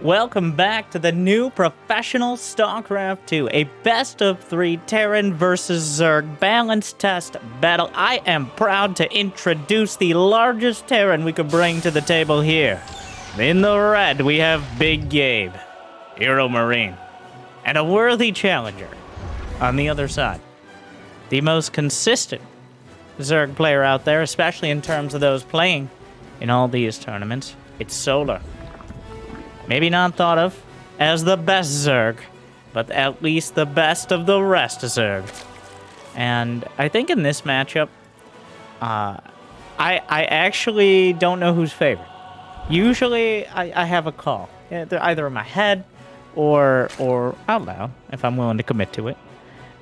Welcome back to the new professional StarCraft 2, a best-of-3 Terran versus Zerg balance test battle. I am proud to introduce the largest Terran we could bring to the table here. In the red, we have Big Gabe, HeroMarine, and a worthy challenger on the other side. The most consistent Zerg player out there, especially in terms of those playing in all these tournaments. It's Solar. Maybe not thought of as the best Zerg, but at least the best of the rest Zerg. And I think in this matchup, I actually don't know who's favored. Usually, I have a call. They're either in my head or out loud, if I'm willing to commit to it.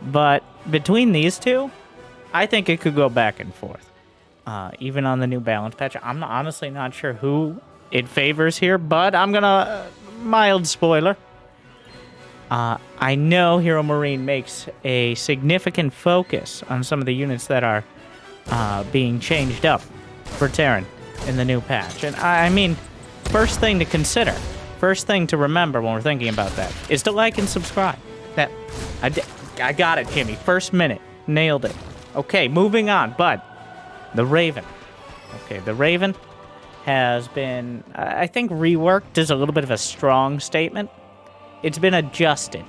But between these two, I think it could go back and forth. Even on the new balance patch, I'm honestly not sure who it favors here, but I'm gonna mild spoiler. I know HeroMarine makes a significant focus on some of the units that are being changed up for Terran in the new patch. And I mean, first thing to consider, first thing to remember when we're thinking about that is to like and subscribe. That I got it, Jimmy. First minute, nailed it. Okay, moving on. But the Raven. Okay, the Raven has been, I think, reworked is a little bit of a strong statement. It's been adjusted.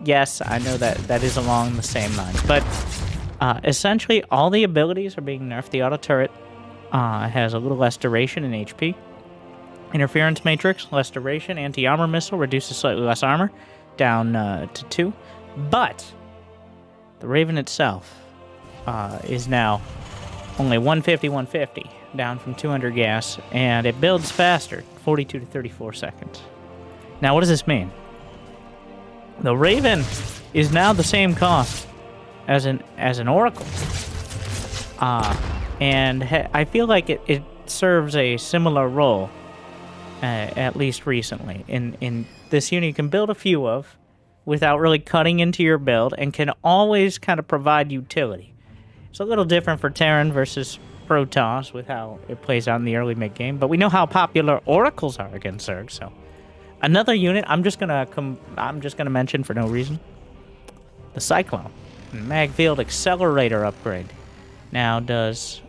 Yes, I know that is along the same lines, but essentially all the abilities are being nerfed. The auto turret has a little less duration in HP. Interference matrix, less duration. Anti-armor missile reduces slightly less armor, down to 2. But the Raven itself is now only 150, down from 200 gas, and it builds faster, 42 to 34 seconds. Now, what does this mean? The Raven is now the same cost as an Oracle, and I feel like it serves a similar role, at least recently. In this unit, you can build a few of without really cutting into your build, and can always kind of provide utility. It's a little different for Terran versus Protoss with how it plays out in the early mid-game, but we know how popular Oracles are against Zerg, so another unit I'm just gonna mention for no reason. The Cyclone. Mag Field Accelerator upgrade now does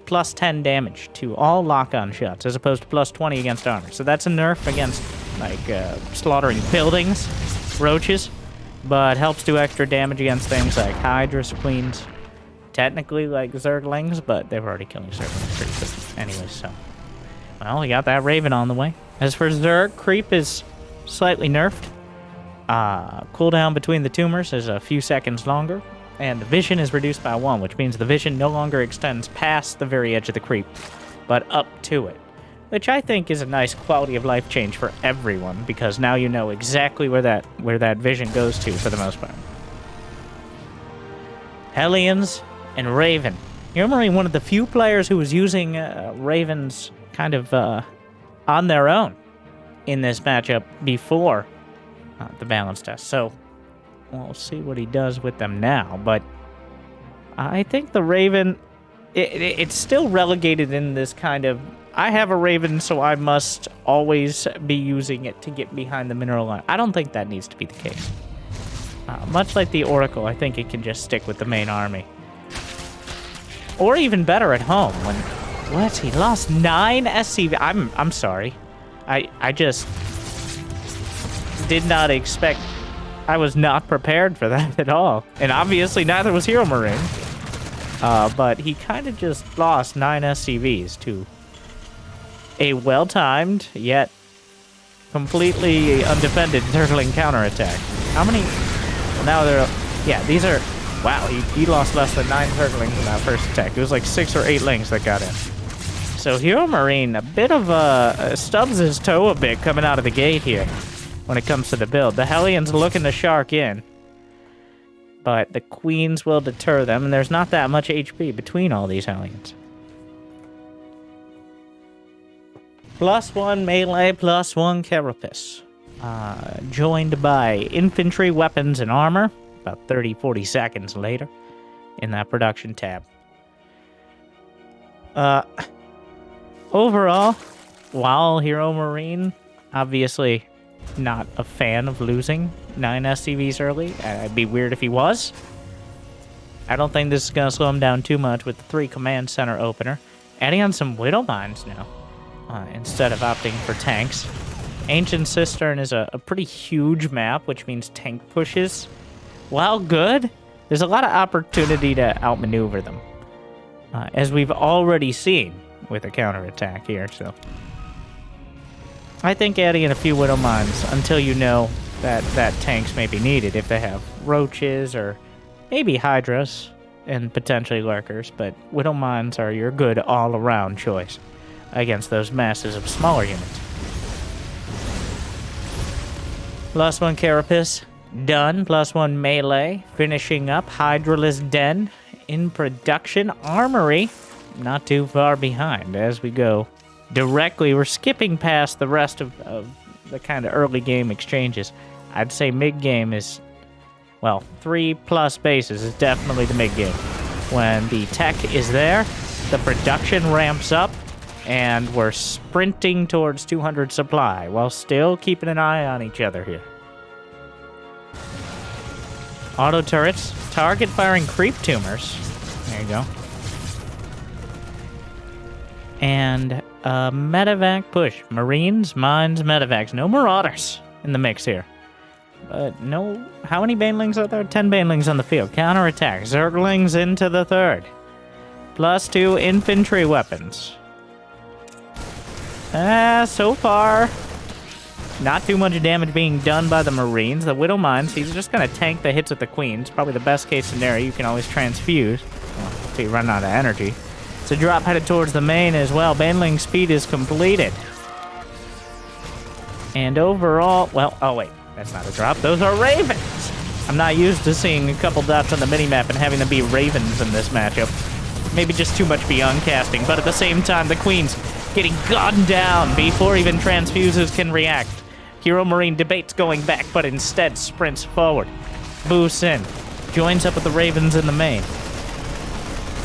plus 10 damage to all lock-on shots, as opposed to plus 20 against armor. So that's a nerf against, like, slaughtering buildings, roaches, but helps do extra damage against things like Hydras, Queens, technically like Zerglings, but they were already killing Zerglings pretty quick anyway, so. Well, we got that Raven on the way. As for Zerg, creep is slightly nerfed. Cooldown between the tumors is a few seconds longer, and the vision is reduced by 1, which means the vision no longer extends past the very edge of the creep, but up to it, which I think is a nice quality of life change for everyone, because now you know exactly where that vision goes to for the most part. Hellions and Raven. HeroMarine, one of the few players who was using Ravens kind of on their own in this matchup before the balance test. So we'll see what he does with them now. But I think the Raven, it's still relegated in this kind of, I have a Raven, so I must always be using it to get behind the mineral line. I don't think that needs to be the case. Much like the Oracle, I think it can just stick with the main army. Or even better at home. When what? He lost 9 SCV. I'm sorry. I just did not expect. I was not prepared for that at all. And obviously neither was HeroMarine. But he kind of just lost 9 SCVs to a well-timed, yet completely undefended Zergling counterattack. How many? Well, now they're, yeah, these are, wow, he lost less than 9 Zerglings in that first attack. It was like 6 or 8 lings that got in. So HeroMarine, a bit of stubs his toe a bit coming out of the gate here when it comes to the build. The Hellions looking to shark in, but the Queens will deter them, and there's not that much HP between all these Hellions. +1 melee, +1 carapace. Joined by infantry, weapons, and armor, about 30-40 seconds later in that production tab. Overall, while HeroMarine, obviously not a fan of losing 9 SCVs early. It'd be weird if he was. I don't think this is going to slow him down too much with the 3 command center opener. Adding on some Widow Mines now, instead of opting for tanks. Ancient Cistern is a pretty huge map, which means tank pushes, while good, there's a lot of opportunity to outmaneuver them, as we've already seen with a counterattack here. So I think adding in a few Widow Mines until you know that tanks may be needed if they have roaches or maybe Hydras and potentially Lurkers, but Widow Mines are your good all-around choice against those masses of smaller units. +1 Carapace, done. +1 Melee, finishing up. Hydralisk Den, in production. Armory, not too far behind as we go directly. We're skipping past the rest of the kind of early game exchanges. I'd say mid-game is, well, 3+ bases is definitely the mid-game. When the tech is there, the production ramps up, and we're sprinting towards 200 supply while still keeping an eye on each other here. Auto turrets, target firing creep tumors. There you go. And medevac push. Marines, mines, medevacs. No marauders in the mix here. But no, how many banelings are there? 10 banelings on the field. Counterattack. Zerglings into the 3rd. +2 infantry weapons. So far, not too much damage being done by the Marines. The Widow Mines, he's just going to tank the hits with the Queens. Probably the best case scenario. You can always transfuse until you run out of energy. It's a drop headed towards the main as well. Baneling speed is completed. And overall, well, oh wait, that's not a drop. Those are Ravens. I'm not used to seeing a couple dots on the minimap and having them be Ravens in this matchup. Maybe just too much Byun casting, but at the same time, the Queen's getting gunned down before even transfuses can react. HeroMarine debates going back, but instead sprints forward. Boosts in. Joins up with the Ravens in the main.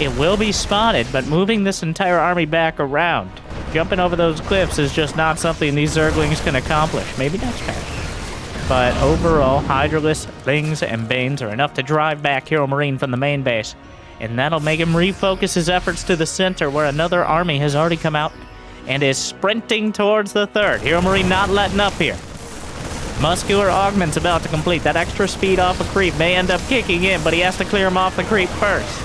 It will be spotted, but moving this entire army back around, jumping over those cliffs is just not something these Zerglings can accomplish. Maybe next match. But overall, Hydralisk, Lings, and Banes are enough to drive back HeroMarine from the main base. And that'll make him refocus his efforts to the center, where another army has already come out and is sprinting towards the 3rd. HeroMarine not letting up here. Muscular Augment's about to complete. That extra speed off a creep may end up kicking in, but he has to clear him off the creep first.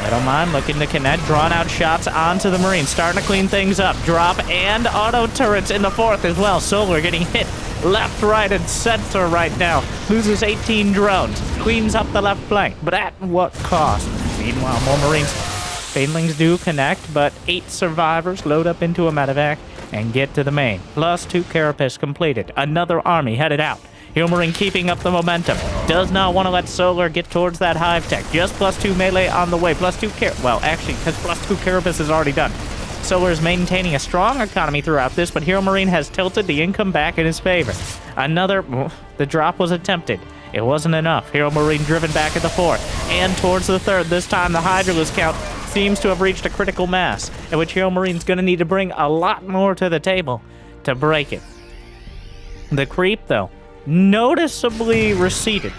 I don't mind looking to connect. Drawn out shots onto the Marine. Starting to clean things up. Drop and auto turrets in the 4th as well. Solar getting hit left, right, and center right now. Loses 18 drones. Cleans up the left flank. But at what cost? Meanwhile, more Marines. Banelings do connect, but 8 survivors load up into a medevac and get to the main. +2 Carapace completed. Another army headed out. HeroMarine keeping up the momentum. Does not want to let Solar get towards that hive tech. Just +2 melee on the way. +2 well, actually, because +2 Carapace is already done. Solar is maintaining a strong economy throughout this, but HeroMarine has tilted the income back in his favor. The drop was attempted. It wasn't enough. HeroMarine driven back at the 4th and towards the 3rd. This time the Hydralisk count seems to have reached a critical mass, at which HeroMarine's going to need to bring a lot more to the table to break it. The creep, though, noticeably receded.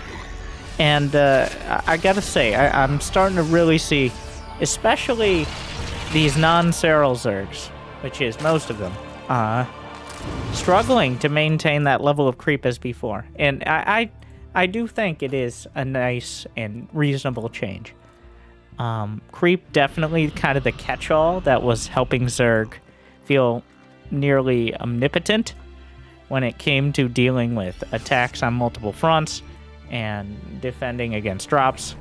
And I gotta say, I'm starting to really see, especially these non-Serral Zergs, which is most of them, struggling to maintain that level of creep as before. And I do think it is a nice and reasonable change. Creep definitely kind of the catch-all that was helping Zerg feel nearly omnipotent when it came to dealing with attacks on multiple fronts and defending against drops,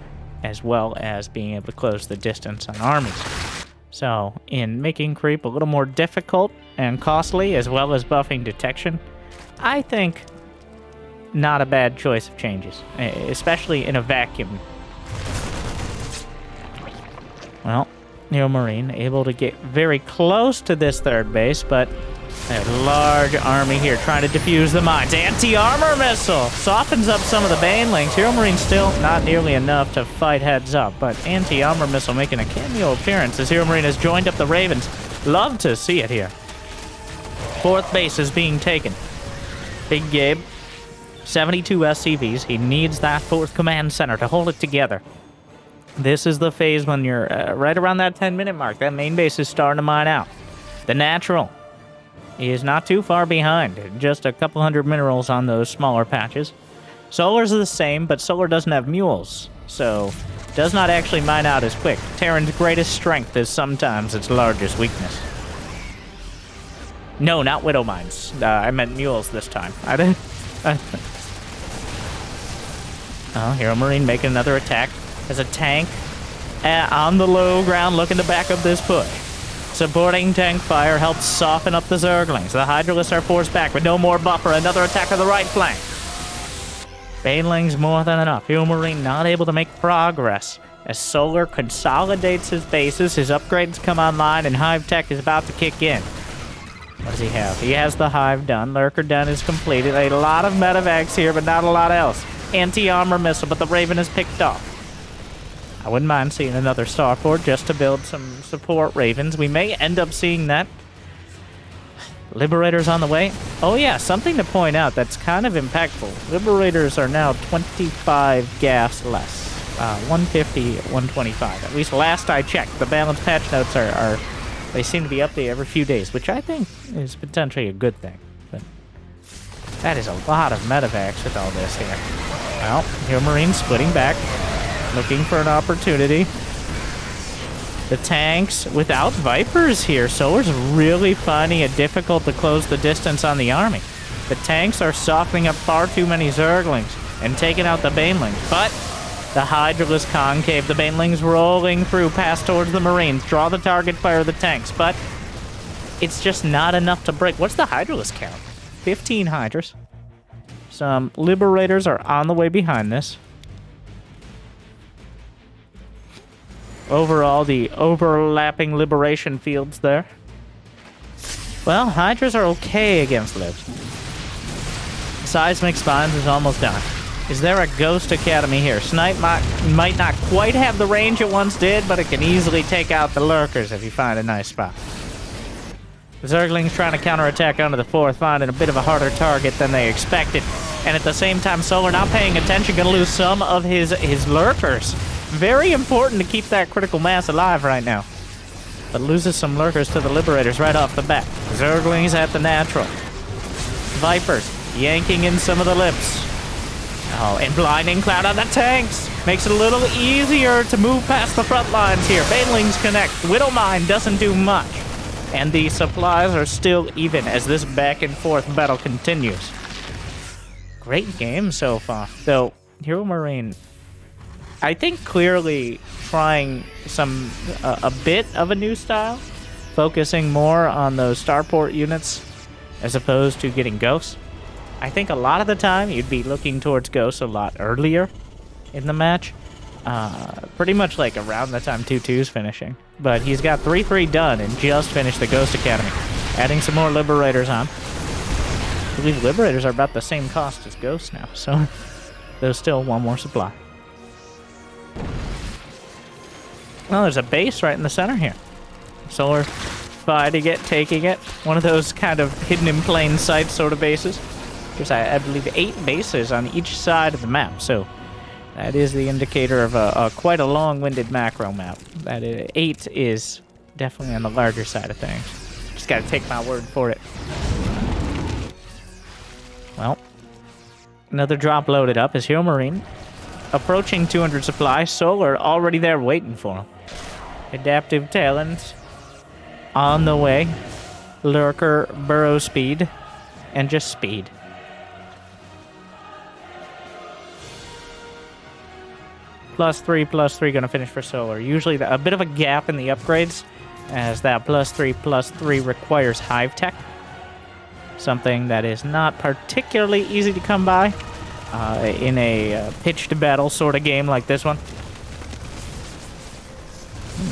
as well as being able to close the distance on armies. So, in making creep a little more difficult and costly, as well as buffing detection, I think not a bad choice of changes, especially in a vacuum. Well, HeroMarine able to get very close to this 3rd base, but a large army here trying to defuse the mines. Anti-armor missile softens up some of the banelings. HeroMarine still not nearly enough to fight heads up, but anti-armor missile making a cameo appearance as HeroMarine has joined up the Ravens. Love to see it here. Fourth base is being taken. Big Gabe, 72 SCVs. He needs that fourth command center to hold it together. This is the phase when you're right around that 10-minute mark. That main base is starting to mine out. The natural is not too far behind. Just a couple hundred minerals on those smaller patches. Solar's the same, but Solar doesn't have mules, so does not actually mine out as quick. Terran's greatest strength is sometimes its largest weakness. No, not Widow Mines. I meant mules this time. I didn't... Oh, HeroMarine making another attack. There's a tank on the low ground looking to back up this push. Supporting tank fire helps soften up the Zerglings. The Hydralisks are forced back with no more buffer. Another attack on the right flank. Banelings more than enough. HeroMarine not able to make progress as Solar consolidates his bases, his upgrades come online, and Hive Tech is about to kick in. What does he have? He has the Hive done. Lurker done is completed. A lot of medevacs here, but not a lot else. Anti-armor missile, but the Raven is picked off. I wouldn't mind seeing another Starport just to build some support Ravens. We may end up seeing that. Liberators on the way. Oh yeah, something to point out that's kind of impactful. Liberators are now 25 gas less. 150, 125. At least last I checked. The balanced patch notes are they seem to be updated every few days, which I think is potentially a good thing. But that is a lot of medevacs with all this here. Well, HeroMarine splitting back, looking for an opportunity. The tanks without Vipers here. Solar's really finding it difficult to close the distance on the army. The tanks are softening up far too many Zerglings and taking out the Banelings. But the Hydralisk concave, the Banelings rolling through past towards the Marines. Draw the target, fire the tanks. But it's just not enough to break. What's the Hydralisk count? 15 Hydras. Some Liberators are on the way behind this. Overall, the overlapping liberation fields there. Well, Hydras are okay against libs. Seismic Spines is almost done. Is there a Ghost Academy here? Snipe might not quite have the range it once did, but it can easily take out the Lurkers if you find a nice spot. The Zerglings trying to counterattack onto the fourth, finding a bit of a harder target than they expected. And at the same time, Solar not paying attention, gonna lose some of his Lurkers. Very important to keep that critical mass alive right now. But loses some Lurkers to the Liberators right off the bat. Zerglings at the natural. Vipers yanking in some of the lips. Oh, and Blinding Cloud on the tanks. Makes it a little easier to move past the front lines here. Banelings connect. Widowmine doesn't do much. And the supplies are still even as this back and forth battle continues. Great game so far. Though, HeroMarine, I think clearly trying a bit of a new style, focusing more on those starport units as opposed to getting ghosts. I think a lot of the time you'd be looking towards ghosts a lot earlier in the match, pretty much like around the time 2-2's finishing. But he's got 3-3 done and just finished the Ghost Academy, adding some more Liberators on. I believe Liberators are about the same cost as Ghosts now, so there's still one more supply. Well, there's a base right in the center here. Solar fighting it, taking it. One of those kind of hidden in plain sight sort of bases. There's, I believe, 8 bases on each side of the map, so that is the indicator of quite a long-winded macro map. That 8 is definitely on the larger side of things. Just gotta take my word for it. Well, another drop loaded up is HeroMarine. Approaching 200 supply. Solar already there waiting for him. Adaptive Talons on the way. Lurker, burrow speed, and just speed. +3/+3 gonna finish for Solar. Usually a bit of a gap in the upgrades, as that +3/+3 requires Hive Tech. Something that is not particularly easy to come by in a pitched battle sort of game like this one.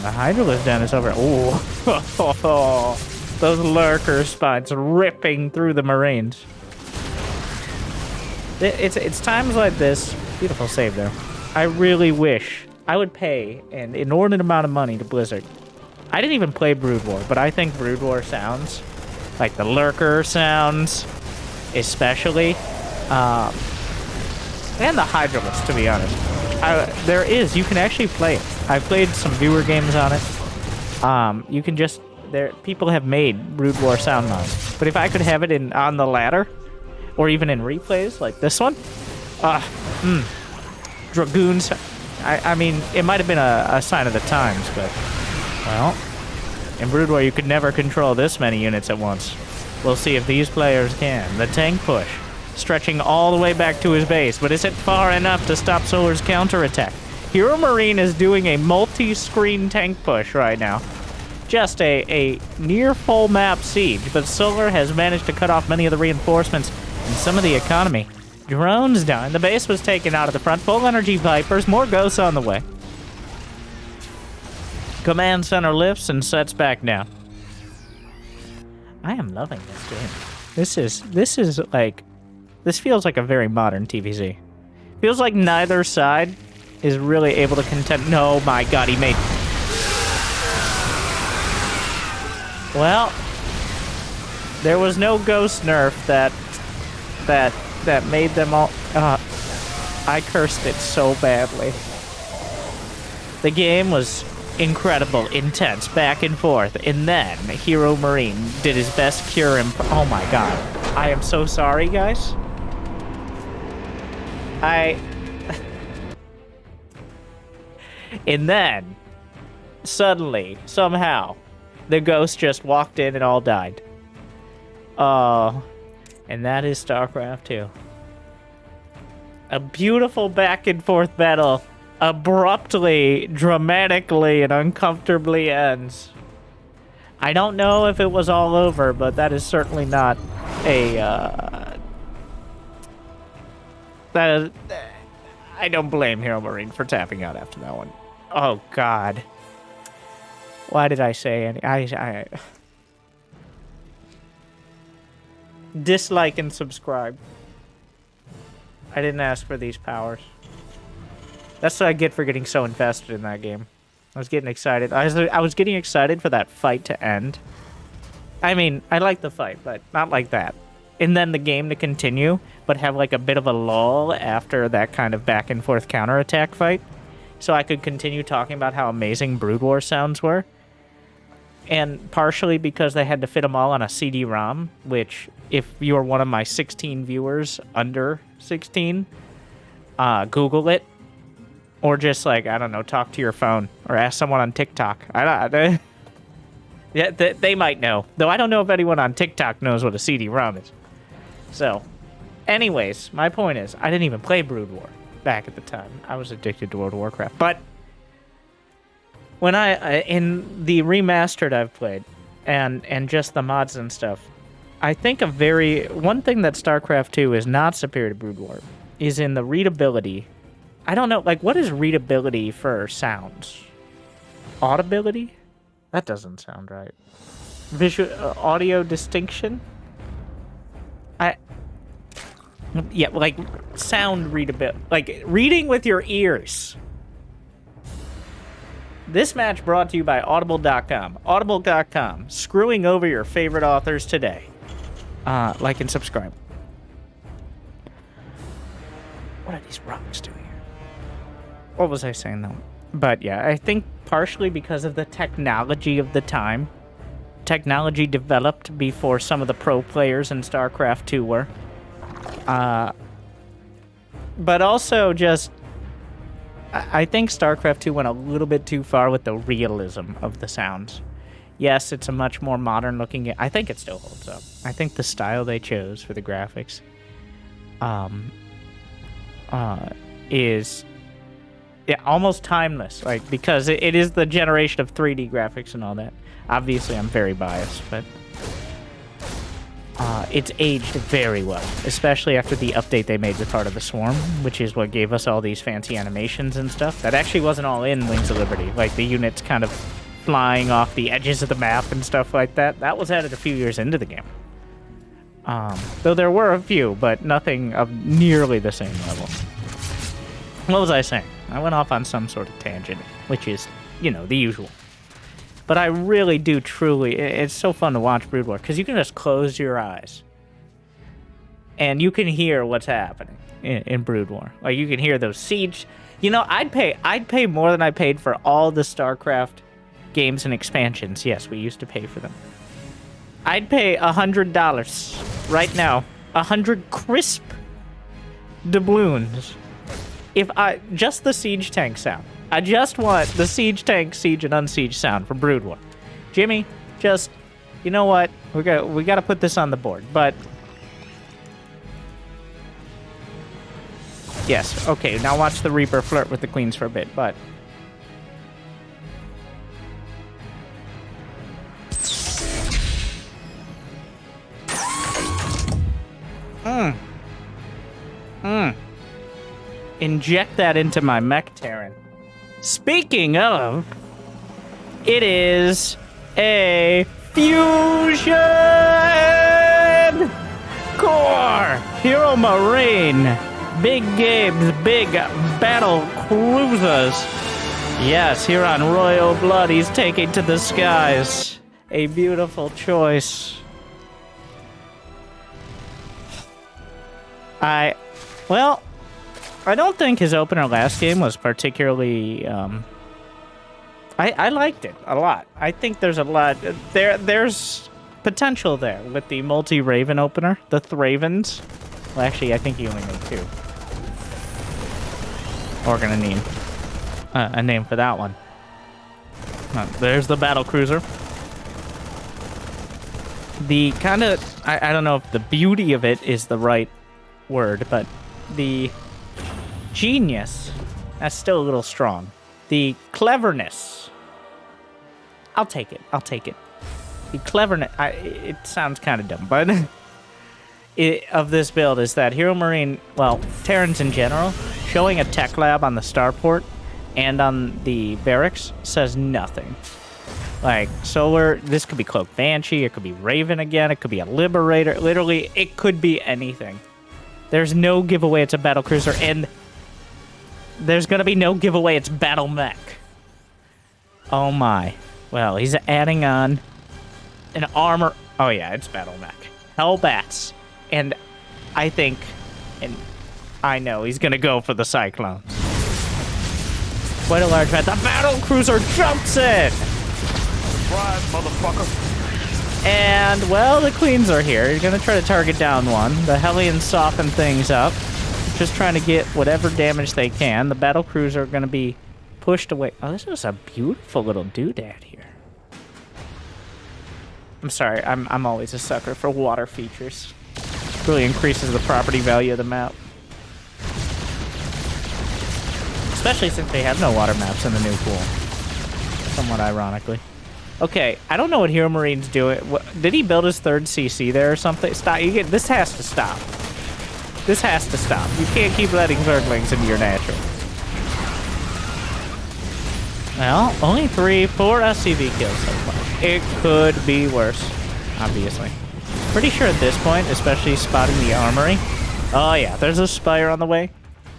The Hydralisk den is over. Oh, those Lurker spines ripping through the Marines. It's times like this. Beautiful save there. I really wish I would pay an inordinate amount of money to Blizzard. I didn't even play Brood War, but I think Brood War sounds Like the lurker sounds, especially. And the Hydralisk, to be honest. You can actually play it. I've played some viewer games on it. You can just, people have made Brood War sound mods. But if I could have it on the ladder, or even in replays like this one, Dragoons, I mean, it might have been a sign of the times, but, well, in Brood War you could never control this many units at once. We'll see if these players can. The tank push, stretching all the way back to his base, but is it far enough to stop Solar's counterattack? HeroMarine is doing a multi-screen tank push right now. Just a near full map siege, but Solar has managed to cut off many of the reinforcements and some of the economy. Drones down. The base was taken out of the front. Full energy Vipers. More ghosts on the way. Command center lifts and sets back down. I am loving this game. This is like, this feels like a very modern TVZ. Feels like neither side is really able to contend. No, my God, he made. Well, there was no ghost nerf that made them all. I cursed it so badly. The game was incredible, intense, back and forth, and then HeroMarine did his best cure. Oh my God, I am so sorry, guys. And then suddenly, somehow, the ghost just walked in and all died. Oh, and that is StarCraft 2. A beautiful back and forth battle abruptly, dramatically, and uncomfortably ends. I don't know if it was all over, but that is certainly not a, I don't blame HeroMarine for tapping out after that one. Oh, God. Why did I say any? I dislike and subscribe. I didn't ask for these powers. That's what I get for getting so invested in that game. I was getting excited. I was getting excited for that fight to end. I mean, I like the fight, but not like that. And then the game to continue, but have like a bit of a lull after that kind of back and forth counterattack fight. So I could continue talking about how amazing Brood War sounds were. And partially because they had to fit them all on a CD-ROM, which, if you're one of my 16 viewers under 16, Google it. Or just, like, I don't know, talk to your phone. Or ask someone on TikTok. Yeah, they might know. Though I don't know if anyone on TikTok knows what a CD-ROM is. So, anyways, my point is, I didn't even play Brood War back at the time. I was addicted to World of Warcraft. But when in the remastered I've played, and just the mods and stuff, I think one thing that StarCraft 2 is not superior to Brood War is in the readability. I don't know, like, what is readability for sounds? Audibility? That doesn't sound right. Visual audio distinction? Yeah, like sound readability, like reading with your ears. This match brought to you by Audible.com. Audible.com, screwing over your favorite authors today. Like and subscribe. What are these rocks doing here? What was I saying though? But yeah, I think partially because of the technology of the time. Technology developed before some of the pro players in StarCraft 2 were. But also just, I think StarCraft 2 went a little bit too far with the realism of the sounds. Yes, it's a much more modern looking game. I think it still holds up. I think the style they chose for the graphics is almost timeless, like, because it is the generation of 3D graphics and all that. Obviously, I'm very biased, but it's aged very well, especially after the update they made with Heart of the Swarm, which is what gave us all these fancy animations and stuff. That actually wasn't all in Wings of Liberty, like the units kind of flying off the edges of the map and stuff like that. That was added a few years into the game. Though there were a few, but nothing of nearly the same level. What was I saying? I went off on some sort of tangent, which is, you know, the usual. But I really do truly... It's so fun to watch Brood War, because you can just close your eyes. And you can hear what's happening in Brood War. Like, you can hear those siege... You know, I'd pay more than I paid for all the StarCraft games and expansions. Yes, we used to pay for them. I'd pay $100 right now. 100 crisp doubloons. If I... Just the siege tank sound. I just want the siege tank, siege, and unsiege sound from Brood War. Jimmy, just... You know what? We gotta put this on the board, but... Yes, okay, now watch the Reaper flirt with the Queens for a bit, but... Inject that into my Mech Terran. Speaking of, it is a fusion core HeroMarine. Big Gabe's big battle cruisers. Yes, here on Royal Blood, he's taking to the skies. A beautiful choice. Well, I don't think his opener last game was particularly, I liked it a lot. I think there's a lot, there's potential there with the multi-Raven opener, the Ravens. Well, actually, I think you only need 2. We're gonna need a name for that one. There's the battle cruiser. The kind of, I don't know if the beauty of it is the right word, but the genius, that's still a little strong. The cleverness, I'll take it. The cleverness, it sounds kind of dumb, but of this build is that HeroMarine, well, Terrans in general, showing a tech lab on the starport and on the barracks says nothing. Like, Solar, this could be Cloak Banshee, it could be Raven again, it could be a Liberator, literally, it could be anything. There's no giveaway it's a battlecruiser, and there's gonna be no giveaway it's battle mech. Oh my. Well, he's adding on an armor. Oh yeah, it's battle mech. Hellbats. And I think, and I know, he's gonna go for the Cyclones. Quite a large bat. The battlecruiser jumps in! Surprise, motherfucker. And, well, the Queens are here. He's gonna try to target down one. The Hellions soften things up. Just trying to get whatever damage they can. The battlecruiser are gonna be pushed away. Oh, this is a beautiful little doodad here. I'm sorry, I'm always a sucker for water features. Really increases the property value of the map. Especially since they have no water maps in the new pool. Somewhat ironically. Okay, I don't know what HeroMarine's doing. Did he build his 3rd CC there or something? Stop. This has to stop. This has to stop. You can't keep letting Zerglings into your natural. Well, only 4 SCV kills so far. It could be worse, obviously. Pretty sure at this point, especially spotting the armory. Oh yeah, there's a Spire on the way.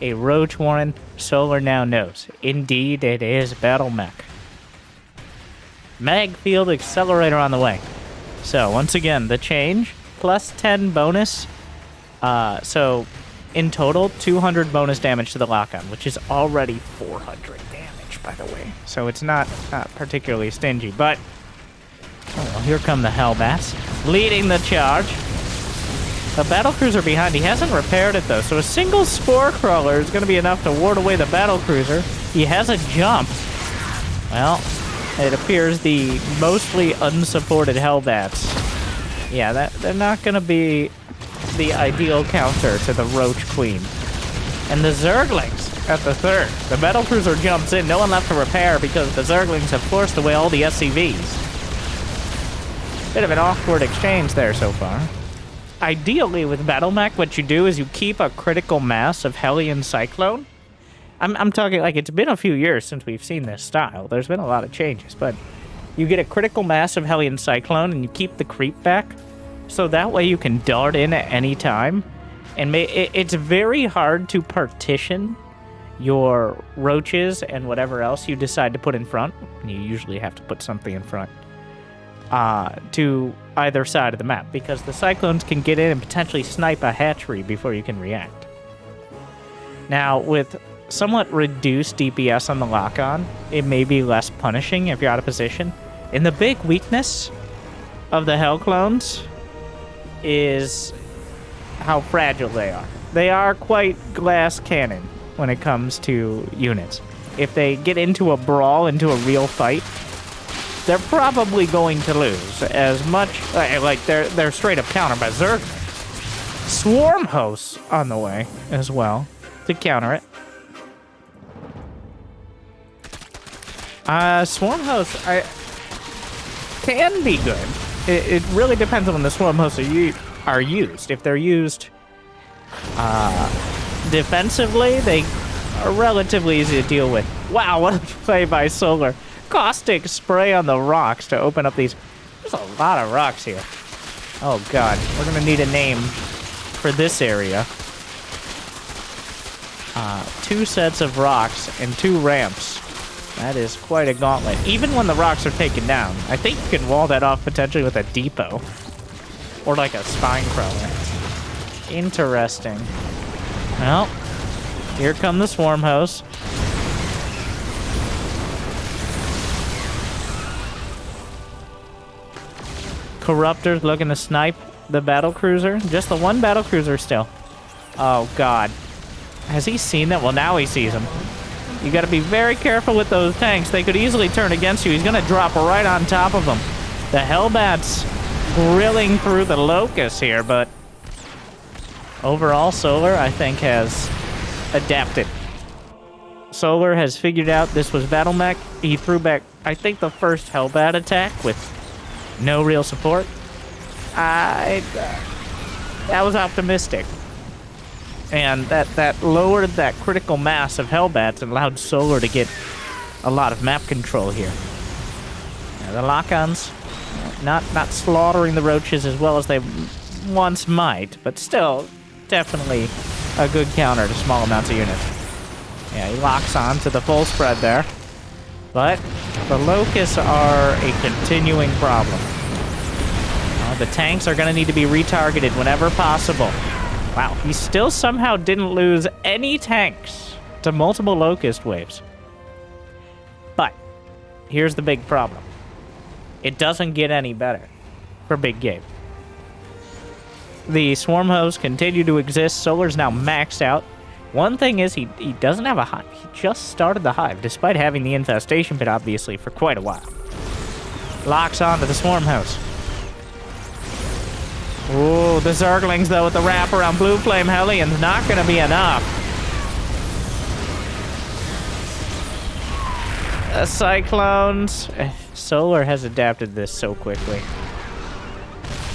A Roach Warren. Solar now knows. Indeed, it is Battle Mech. Mag Field Accelerator on the way. So, once again, the change. Plus 10 bonus. So, in total, 200 bonus damage to the lock-on, which is already 400 damage, by the way. So, it's not particularly stingy, but... Oh, well, here come the Hellbats. Leading the charge. The battlecruiser behind. He hasn't repaired it, though, so a single Spore Crawler is going to be enough to ward away the battlecruiser. He has a jump. Well, it appears the mostly unsupported Hellbats. Yeah, they're not going to be the ideal counter to the Roach Queen. And the Zerglings at the 3rd. The battlecruiser jumps in. No one left to repair because the Zerglings have forced away all the SCVs. Bit of an awkward exchange there so far. Ideally, with Battle Mech, what you do is you keep a critical mass of Hellion Cyclone. I'm talking like it's been a few years since we've seen this style. There's been a lot of changes, but you get a critical mass of Hellion Cyclone and you keep the creep back, so that way you can dart in at any time. And it's very hard to partition your roaches and whatever else you decide to put in front, and you usually have to put something in front, to either side of the map, because the Cyclones can get in and potentially snipe a hatchery before you can react. Now, with somewhat reduced DPS on the lock-on, it may be less punishing if you're out of position. And the big weakness of the Hell Clones is how fragile they are. They are quite glass cannon when it comes to units. If they get into a brawl, into a real fight, they're probably going to lose. As much like they're straight up countered by Zerg. Swarm hosts on the way as well to counter it. Swarm hosts can be good. It really depends on when the swarm hosts are used. If they're used defensively, they are relatively easy to deal with. Wow, what a play by Solar. Caustic spray on the rocks to open up these. There's a lot of rocks here. Oh god, we're gonna need a name for this area. 2 sets of rocks and 2 ramps. That is quite a gauntlet. Even when the rocks are taken down, I think you can wall that off potentially with a depot. Or like a spine crawler. Interesting. Well, here come the swarm hosts. Corruptor's looking to snipe the battle cruiser. Just the one battle cruiser still. Oh god. Has he seen that? Well, now he sees him. You gotta be very careful with those tanks. They could easily turn against you. He's gonna drop right on top of them. The Hellbat's grilling through the Locust here, but overall, Solar, I think, has adapted. Solar has figured out this was Battle Mech. He threw back, I think, the first Hellbat attack with no real support. That was optimistic. And that lowered that critical mass of Hellbats and allowed Solar to get a lot of map control here. Now, the lock-ons, not slaughtering the roaches as well as they once might, but still, definitely a good counter to small amounts of units. Yeah, he locks on to the full spread there. But the Locusts are a continuing problem. The tanks are going to need to be retargeted whenever possible. Wow, he still somehow didn't lose any tanks to multiple Locust waves. But here's the big problem. It doesn't get any better for Big Gabe. The swarm hosts continue to exist. Solar's now maxed out. One thing is he doesn't have a hive. He just started the hive, despite having the infestation pit, obviously, for quite a while. Locks onto the swarm host. Ooh, the Zerglings, though, with the wrap around Blue Flame Hellion's not going to be enough. The Cyclones. Solar has adapted this so quickly.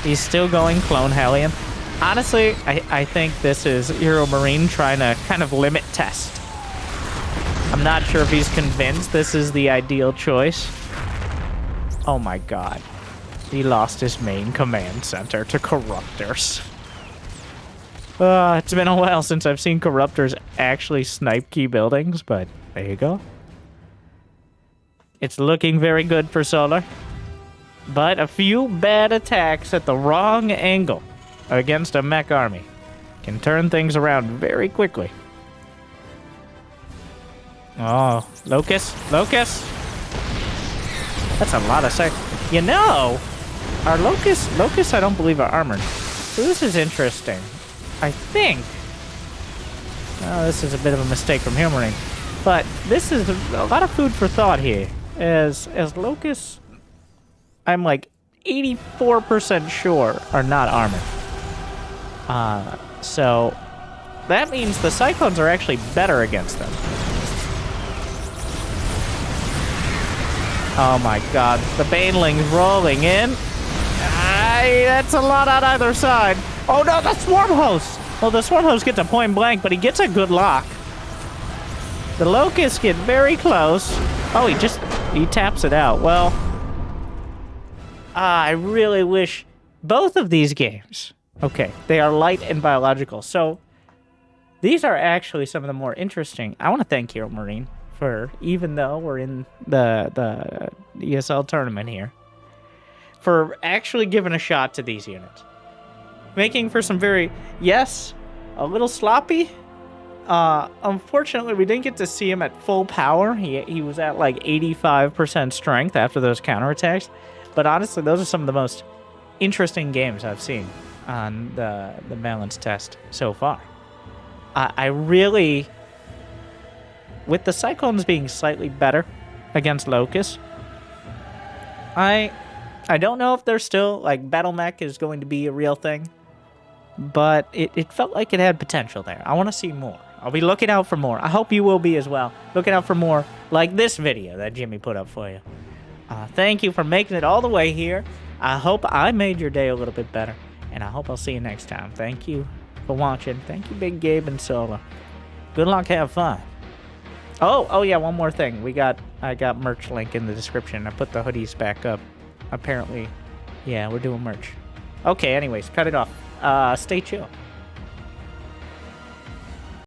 He's still going Clone Hellion. Honestly, I think this is HeroMarine trying to kind of limit test. I'm not sure if he's convinced this is the ideal choice. Oh my god. He lost his main command center to Corruptors. It's been a while since I've seen Corruptors actually snipe key buildings, but there you go. It's looking very good for Solar. But a few bad attacks at the wrong angle against a mech army can turn things around very quickly. Oh, Locust. That's a lot of sec. You know, our Locusts I don't believe are armored. So this is interesting. I think, this is a bit of a mistake from HeroMarine, but this is a lot of food for thought here. As Locusts, I'm like 84% sure are not armored. So that means the Cyclones are actually better against them. Oh my god, the Banelings rolling in. That's a lot on either side. Oh no, the Swarm Host! Well, the Swarm Host gets a point blank, but he gets a good lock. The Locusts get very close. Oh, he taps it out. Well, I really wish both of these games. Okay, they are light and biological, so These are actually some of the more interesting. I want to thank HeroMarine for, even though we're in the ESL tournament here, for actually giving a shot to these units. Making for some very, yes, a little sloppy. Unfortunately, we didn't get to see him at full power. He was at like 85% strength after those counterattacks. But honestly, those are some of the most interesting games I've seen on the balance test so far. I really, with the Cyclones being slightly better against Locust, I don't know if they're still, like, Battle Mech is going to be a real thing, but it felt like it had potential there. I want to see more. I'll be looking out for more. I hope you will be as well. Looking out for more like this video that Jimmy put up for you. Thank you for making it all the way here. I hope I made your day a little bit better, and I hope I'll see you next time. Thank you for watching. Thank you, Big Gabe and Solar. Good luck, have fun. Oh yeah, one more thing. I got merch link in the description. I put the hoodies back up. Apparently, yeah, we're doing merch. Okay, anyways, cut it off. Stay chill.